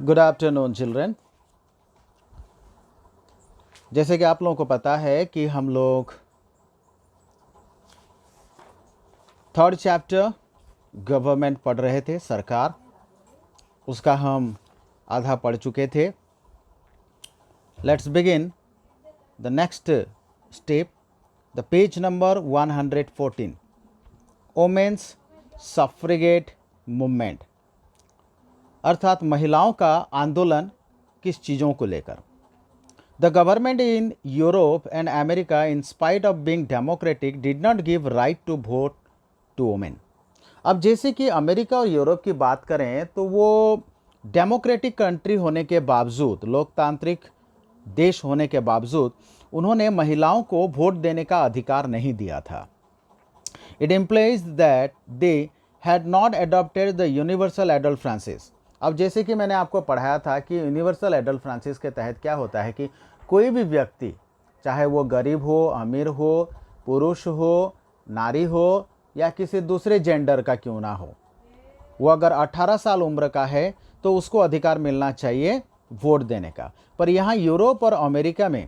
Good afternoon children. जैसे कि आप लोगों को पता है कि हम लोग थर्ड चैप्टर गवर्नमेंट पढ़ रहे थे, सरकार। उसका हम आधा पढ़ चुके थे। Let's begin the next step, the page number 114, women's suffragette movement, अर्थात महिलाओं का आंदोलन किस चीज़ों को लेकर। The government in Europe and America, in spite of being democratic, did not give right to vote to women. अब जैसे कि अमेरिका और यूरोप की बात करें तो वो डेमोक्रेटिक कंट्री होने के बावजूद, लोकतांत्रिक देश होने के बावजूद, उन्होंने महिलाओं को वोट देने का अधिकार नहीं दिया था। It implies that they had not adopted the universal adult franchise. अब जैसे कि मैंने आपको पढ़ाया था कि यूनिवर्सल एडल्ट फ्रांसिस के तहत क्या होता है कि कोई भी व्यक्ति, चाहे वो गरीब हो, अमीर हो, पुरुष हो, नारी हो या किसी दूसरे जेंडर का क्यों ना हो, वो अगर 18 साल उम्र का है तो उसको अधिकार मिलना चाहिए वोट देने का। पर यहाँ यूरोप और अमेरिका में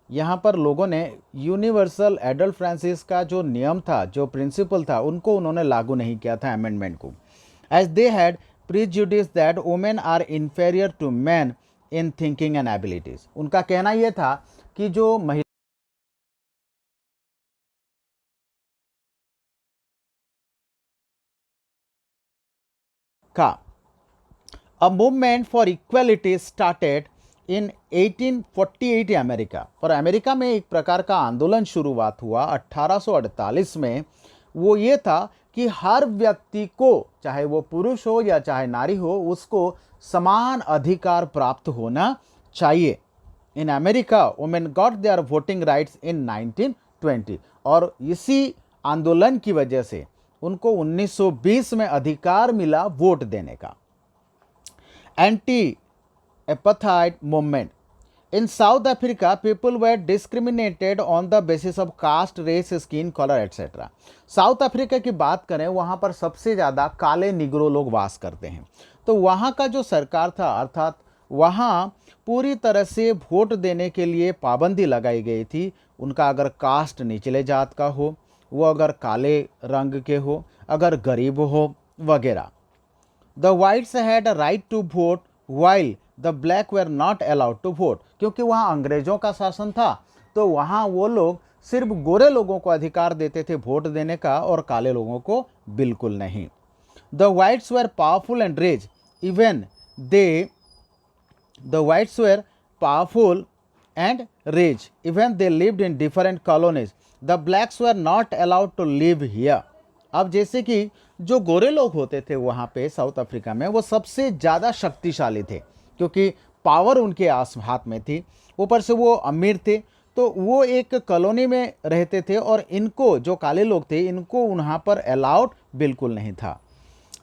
यहाँ पर लोगों ने यूनिवर्सल एडल्ट फ्रांसिस का जो नियम था, जो प्रिंसिपल था, उनको उन्होंने लागू नहीं किया था अमेंडमेंट को। As they had prejudice that women are inferior to man in thinking and abilities. उनका कहना यह था कि जो महिला का A movement for equality started in 1848 America. पर अमेरिका में एक प्रकार का आंदोलन शुरुआत हुआ 1848 में। वो ये था कि हर व्यक्ति को, चाहे वो पुरुष हो या चाहे नारी हो, उसको समान अधिकार प्राप्त होना चाहिए। In America women got their voting rights in 1920। और इसी आंदोलन की वजह से उनको 1920 में अधिकार मिला वोट देने का। Anti-apartheid movement. In South Africa, people were discriminated on the basis of caste, race, skin color, etc. South Africa की बात करें, वहाँ पर सबसे ज़्यादा काले निग्रो लोग वास करते हैं। तो वहाँ का जो सरकार था, अर्थात वहाँ पूरी तरह से वोट देने के लिए पाबंदी लगाई गई थी। उनका अगर कास्ट निचले जात का हो, वो अगर काले रंग के हो, अगर गरीब हो वगैरह। The whites had a right to vote while the black were not allowed to vote. क्योंकि वहाँ अंग्रेजों का शासन था, तो वहाँ वो लोग सिर्फ गोरे लोगों को अधिकार देते थे वोट देने का और काले लोगों को बिल्कुल नहीं। The whites were powerful and rich even they the whites were powerful and rich even they lived in different colonies. The blacks were not allowed to live here. अब जैसे कि जो गोरे लोग होते थे वहाँ पे साउथ अफ्रीका में, वो सबसे ज़्यादा शक्तिशाली थे क्योंकि पावर उनके हाथ में थी। ऊपर से वो अमीर थे, तो वो एक कॉलोनी में रहते थे और इनको, जो काले लोग थे, इनको वहाँ पर अलाउड बिल्कुल नहीं था।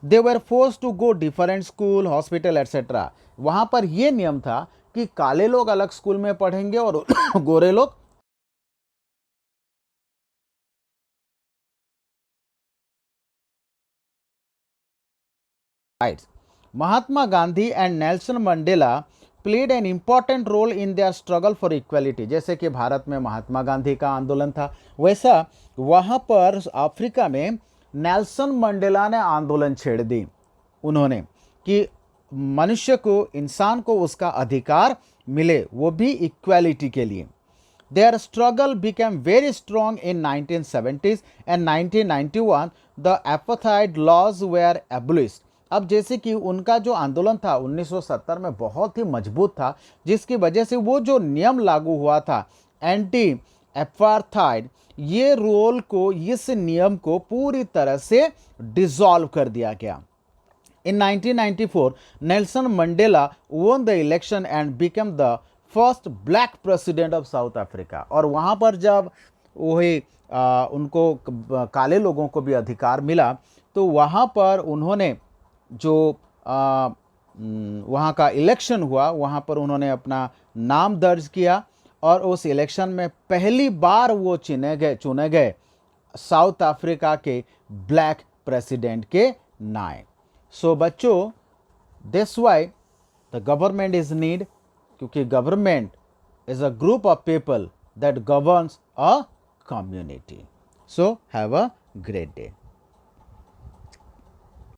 They were forced to go different school, hospital etcetera. वहाँ पर ये नियम था कि काले लोग अलग स्कूल में पढ़ेंगे और गोरे लोग rights. Mahatma Gandhi and Nelson Mandela played an important role in their struggle for equality. जैसे कि भारत में महात्मा गांधी का आंदोलन था, वैसा वहाँ पर अफ्रीका में नेल्सन मंडेला ने आंदोलन छेड़ दी उन्होंने कि मनुष्य को, इंसान को उसका अधिकार मिले, वो भी इक्वालिटी के लिए। Their struggle became very strong in 1970s and 1991 the apartheid laws were abolished. अब जैसे कि उनका जो आंदोलन था 1970 में बहुत ही मजबूत था, जिसकी वजह से वो जो नियम लागू हुआ था एंटी एपार्थाइड, ये रोल को, इस नियम को पूरी तरह से डिसॉल्व कर दिया गया। In 1994, Nelson Mandela won the election and became the first black president of south Africa. और वहाँ पर जब वही उनको काले लोगों को भी अधिकार मिला, तो वहाँ पर उन्होंने जो वहाँ का इलेक्शन हुआ, वहाँ पर उन्होंने अपना नाम दर्ज किया और उस इलेक्शन में पहली बार वो चुने गए साउथ अफ्रीका के ब्लैक प्रेसिडेंट के नायक। सो बच्चों, that's why the government is need, क्योंकि government is a group of people that governs a community. So have a great day.